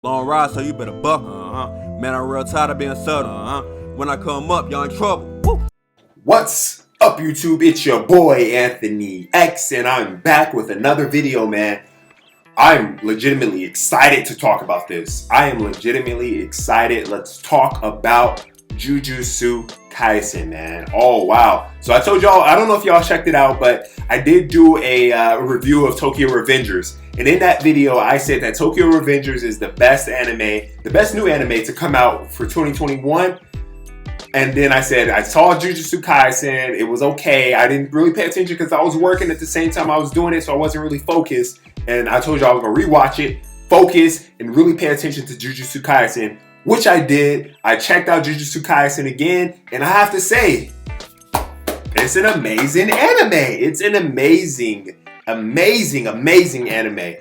Long ride, so you better buckle. Man, I'm real tired of being subtle. When I come up, y'all in trouble. Woo. What's up, YouTube? It's your boy Anthony X, and I'm back with another video, man. I'm legitimately excited to talk about this. I am legitimately excited. Let's talk about Jujutsu Kaisen, man. Oh, wow. So I told y'all, I don't know if y'all checked it out, but I did do a review of Tokyo Revengers. And in that video, I said that Tokyo Revengers is the best anime, the best new anime to come out for 2021. And then I said, I saw Jujutsu Kaisen. It was okay. I didn't really pay attention because I was working at the same time I was doing it, so I wasn't really focused. And I told you I was going to rewatch it, focus, and really pay attention to Jujutsu Kaisen, which I did. I checked out Jujutsu Kaisen again, and I have to say, it's an amazing anime. It's an amazing anime.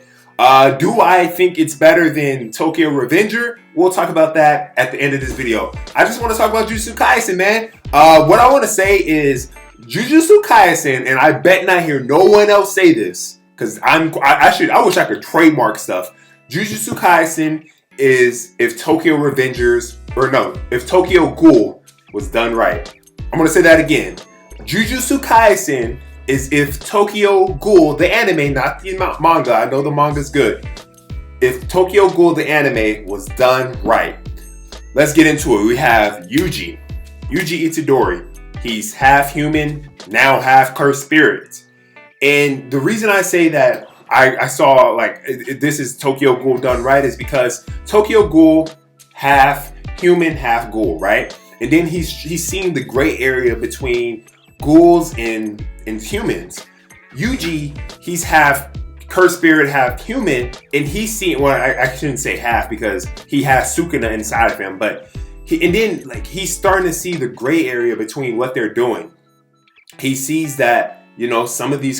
Do I think it's better than Tokyo Revenger? We'll talk about that at the end of this video. I just want to talk about Jujutsu Kaisen, man. What I want to say is Jujutsu Kaisen, and I bet not hear no one else say this, because I wish I could trademark stuff. Jujutsu Kaisen is if Tokyo Revengers, or no, if Tokyo Ghoul was done right. I'm going to say that again. Jujutsu Kaisen is if Tokyo Ghoul, the anime, not the manga, I know the manga's good. If Tokyo Ghoul, the anime, was done right. Let's get into it. We have Yuji Itadori. He's half human, now half cursed spirit. And the reason I say that I saw like this is Tokyo Ghoul done right is because Tokyo Ghoul half human, half ghoul, right? And then he's seeing the gray area between ghouls and humans. Yuji, he's half cursed spirit, half human, and he's seeing, well, I shouldn't say half because he has Sukuna inside of him, but he's starting to see the gray area between what they're doing. He sees that, you know, some of these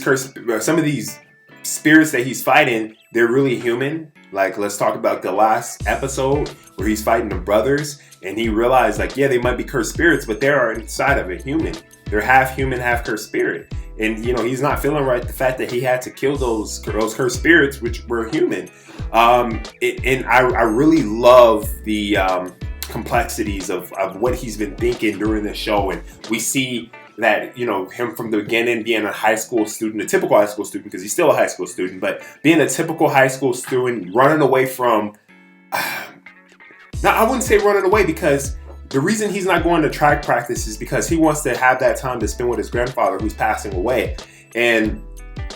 spirits that he's fighting, they're really human. Like, let's talk about the last episode where he's fighting the brothers, and he realized, like, yeah, they might be cursed spirits, but they're inside of a human. They're half human, half cursed spirit. And, you know, he's not feeling right the fact that he had to kill those cursed spirits, which were human. And I really love the complexities of what he's been thinking during the show. And we see that, you know, him from the beginning being a high school student, a typical high school student, because he's still a high school student, but being a typical high school student, running away from, now I wouldn't say running away, because the reason he's not going to track practice is because he wants to have that time to spend with his grandfather who's passing away. And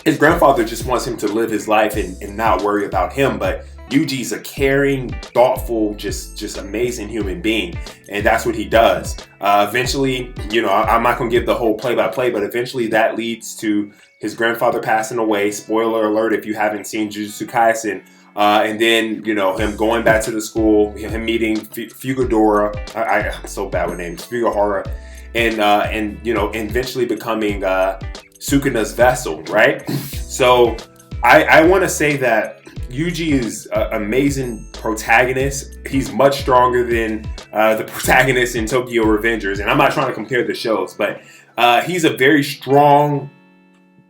his grandfather just wants him to live his life and not worry about him. But Yuji's a caring, thoughtful, just amazing human being. And that's what he does. Eventually, you know, I'm not going to give the whole play-by-play, but eventually that leads to his grandfather passing away. Spoiler alert if you haven't seen Jujutsu Kaisen. And then, you know, him going back to the school, him meeting Fugadora. I'm so bad with names. Fugahara. And you know, eventually becoming Sukuna's vessel, right? So I want to say that Yuji is an amazing protagonist. He's much stronger than the protagonist in Tokyo Revengers. And I'm not trying to compare the shows, but he's a very strong,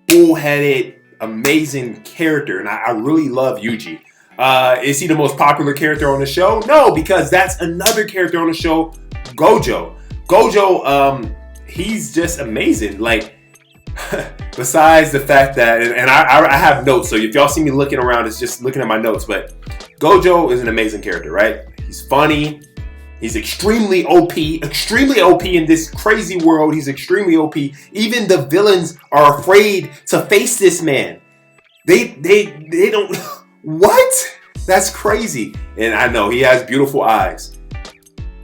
bullheaded, amazing character. And I really love Yuji. Is he the most popular character on the show? No, because that's another character on the show, Gojo. Gojo, he's just amazing. Like, besides the fact that, and I have notes, so if y'all see me looking around, it's just looking at my notes, but Gojo is an amazing character, right? He's funny. He's extremely OP in this crazy world. He's extremely OP. Even the villains are afraid to face this man. They don't. What? That's crazy. And I know he has beautiful eyes.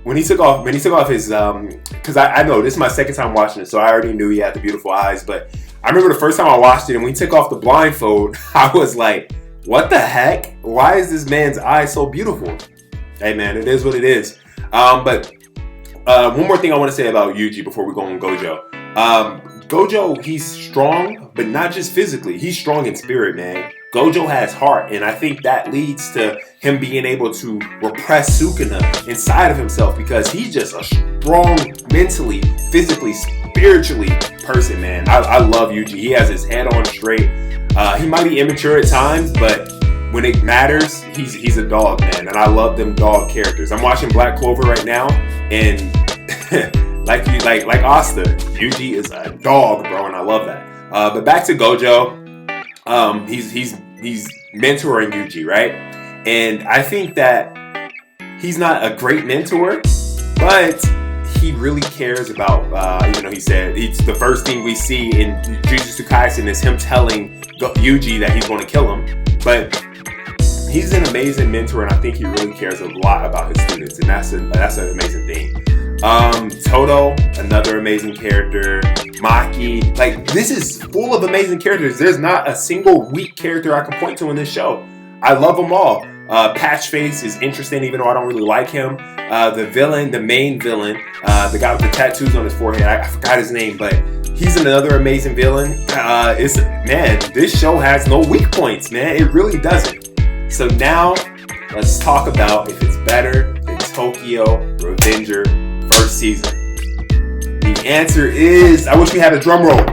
When he took off his, because I know this is my second time watching it, so I already knew he had the beautiful eyes. But I remember the first time I watched it, and when he took off the blindfold, I was like, "What the heck? Why is this man's eyes so beautiful?" Hey, man, it is what it is. But one more thing I want to say about Yuji before we go on Gojo. Gojo, he's strong, but not just physically. He's strong in spirit, man. Gojo has heart, and I think that leads to him being able to repress Sukuna inside of himself, because he's just a strong, mentally, physically, spiritually person, man. I love Yuji. He has his head on straight. He might be immature at times, but when it matters, he's a dog, man. And I love them dog characters. I'm watching Black Clover right now, and like Asta, Yuji is a dog, bro, and I love that. But back to Gojo. He's mentoring Yuji, right? And I think that he's not a great mentor, but he really cares about, he said it's the first thing we see in Jujutsu Kaisen is him telling Yuji that he's going to kill him. But he's an amazing mentor, and I think he really cares a lot about his students, and that's an amazing thing. Todo, another amazing character. Maki, like, this is full of amazing characters. There's not a single weak character I can point to in this show. I love them all. Patchface is interesting, even though I don't really like him. The main villain, the guy with the tattoos on his forehead, I forgot his name, but he's another amazing villain. This show has no weak points, man. It really doesn't. So now, let's talk about if it's better than Tokyo Revenger first season. The answer is, I wish we had a drum roll.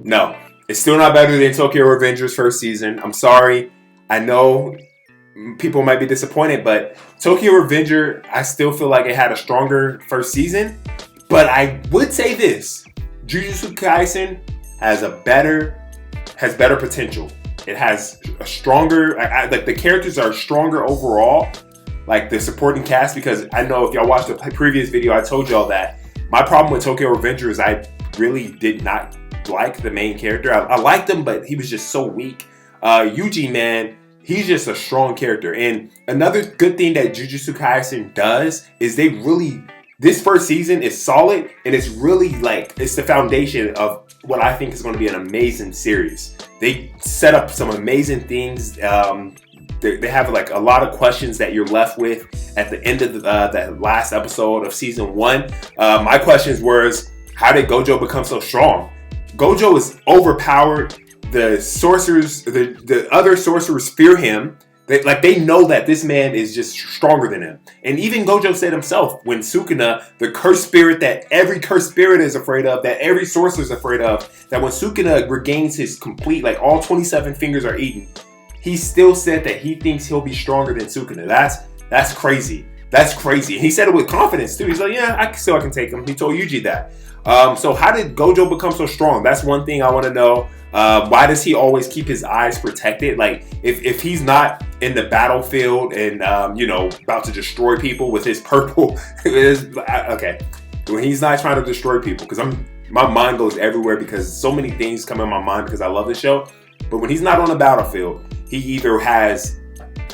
No, it's still not better than Tokyo Revenger's first season. I'm sorry. I know people might be disappointed, but Tokyo Revenger, I still feel like it had a stronger first season. But I would say this: Jujutsu Kaisen has better potential. It has a stronger, like the characters are stronger overall, like the supporting cast, because I know if y'all watched the previous video, I told y'all that my problem with Tokyo Revenger is I really did not like the main character. I liked him, but he was just so weak. Yuji, man, he's just a strong character. And another good thing that Jujutsu Kaisen does is this first season is solid, and it's really it's the foundation of what I think is going to be an amazing series. They set up some amazing things. They have like a lot of questions that you're left with at the end of the last episode of season 1. My questions was, how did Gojo become so strong? Gojo is overpowered. The sorcerers, the other sorcerers fear him. They know that this man is just stronger than him. And even Gojo said himself, when Sukuna, the cursed spirit that every cursed spirit is afraid of, that every sorcerer is afraid of, that when Sukuna regains his complete, like all 27 fingers are eaten, he still said that he thinks he'll be stronger than Sukuna. That's crazy. That's crazy. And he said it with confidence too. He's like, yeah, I can take him. He told Yuji that. So how did Gojo become so strong? That's one thing I want to know. Why does he always keep his eyes protected? Like, if he's not in the battlefield and about to destroy people with his purple, okay, when he's not trying to destroy people, because my mind goes everywhere because so many things come in my mind because I love the show. But when he's not on the battlefield, he either has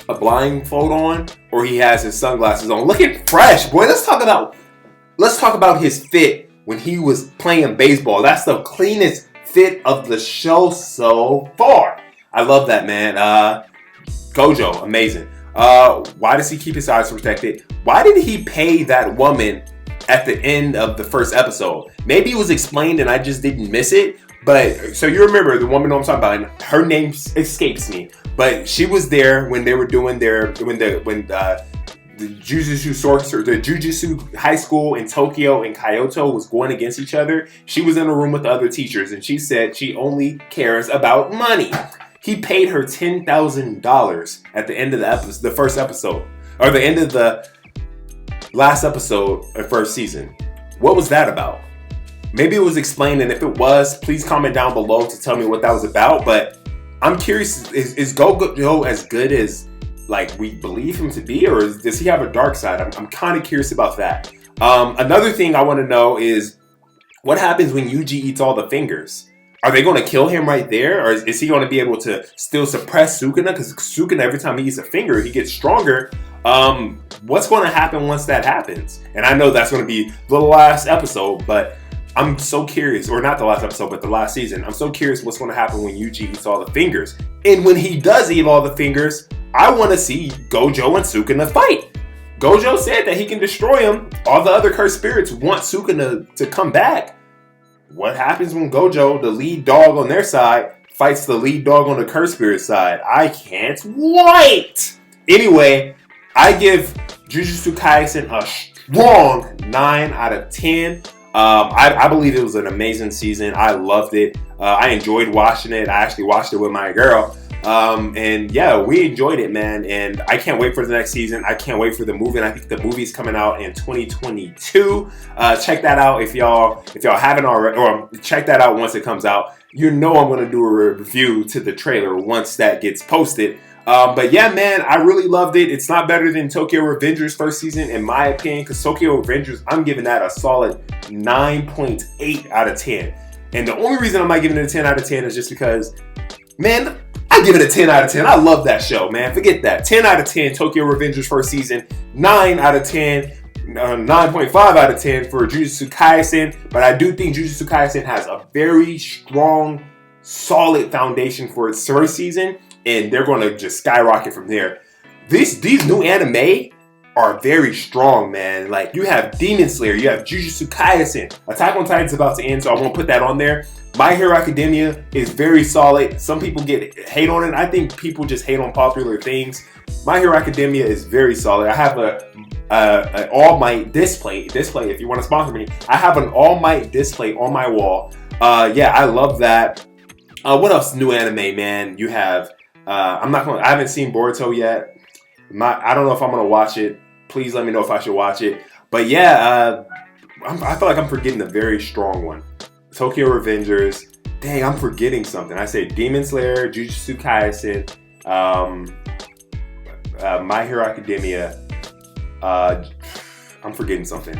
a blindfold on or he has his sunglasses on. Looking fresh, boy. Let's talk about his fit when he was playing baseball. That's the cleanest fit of the show so far. I love that, man. Gojo, amazing. Why does he keep his eyes protected? Why did he pay that woman at the end of the first episode? Maybe it was explained and I just didn't miss it. But so you remember the woman I'm talking about, and her name escapes me, but she was there when they were doing the Jujutsu High School in Tokyo and Kyoto was going against each other. She was in a room with the other teachers, and she said she only cares about money. He paid her $10,000 at the end of the first episode, or the end of the last episode of first season. What was that about? Maybe it was explained, and if it was, please comment down below to tell me what that was about. But I'm curious, is Gojo as good as we believe him to be, or does he have a dark side? I'm kind of curious about that. Another thing I want to know is what happens when Yuji eats all the fingers? Are they going to kill him right there, or is he going to be able to still suppress Sukuna? Because Sukuna, every time he eats a finger, he gets stronger. What's going to happen once that happens? And I know that's going to be the last episode, but I'm so curious, or not the last episode, but the last season. I'm so curious what's going to happen when Yuji eats all the fingers. And when he does eat all the fingers, I want to see Gojo and Sukuna fight. Gojo said that he can destroy him. All the other cursed spirits want Sukuna to come back. What happens when Gojo, the lead dog on their side, fights the lead dog on the cursed spirit side? I can't wait! Anyway, I give Jujutsu Kaisen a strong 9 out of 10. I believe it was an amazing season. I loved it. I enjoyed watching it. I actually watched it with my girl. And yeah, we enjoyed it, man. And I can't wait for the next season. I can't wait for the movie. And I think the movie's coming out in 2022. Check that out if y'all haven't already, or check that out once it comes out. You know I'm going to do a review to the trailer once that gets posted. But yeah, man, I really loved it. It's not better than Tokyo Revengers first season, in my opinion, because Tokyo Revengers, I'm giving that a solid 9.8 out of 10. And the only reason I'm not giving it a 10 out of 10 is just because, man, I give it a 10 out of 10. I love that show, man. Forget that. 10 out of 10, Tokyo Revengers first season. 9 out of 10, 9.5 out of 10 for Jujutsu Kaisen. But I do think Jujutsu Kaisen has a very strong, solid foundation for its first season. And they're going to just skyrocket from there. These new anime are very strong, man. Like, you have Demon Slayer, you have Jujutsu Kaisen. Attack on Titan's about to end, so I won't put that on there. My Hero Academia is very solid. Some people hate on it. I think people just hate on popular things. My Hero Academia is very solid. I have an All Might display. If you want to sponsor me, I have an All Might display on my wall. Yeah, I love that. What else? New anime, man. You have. I haven't seen Boruto yet. I don't know if I'm gonna watch it. Please let me know if I should watch it. But yeah, I feel like I'm forgetting a very strong one. Tokyo Revengers. Dang, I'm forgetting something. I said Demon Slayer, Jujutsu Kaisen, My Hero Academia. I'm forgetting something.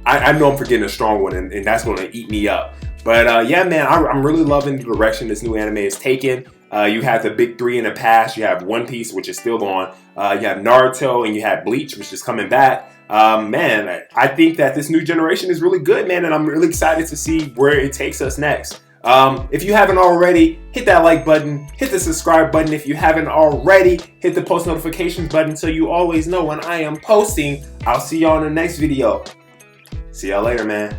I know I'm forgetting a strong one, and that's going to eat me up. But yeah, man, I'm really loving the direction this new anime is taking. You have the big three in the past. You have One Piece, which is still on. You have Naruto, and you have Bleach, which is coming back. Man, I think that this new generation is really good, man, and I'm really excited to see where it takes us next. If you haven't already, hit that like button, hit the subscribe button. If you haven't already, hit the post notifications button so you always know when I am posting. I'll see y'all in the next video. See y'all later, man.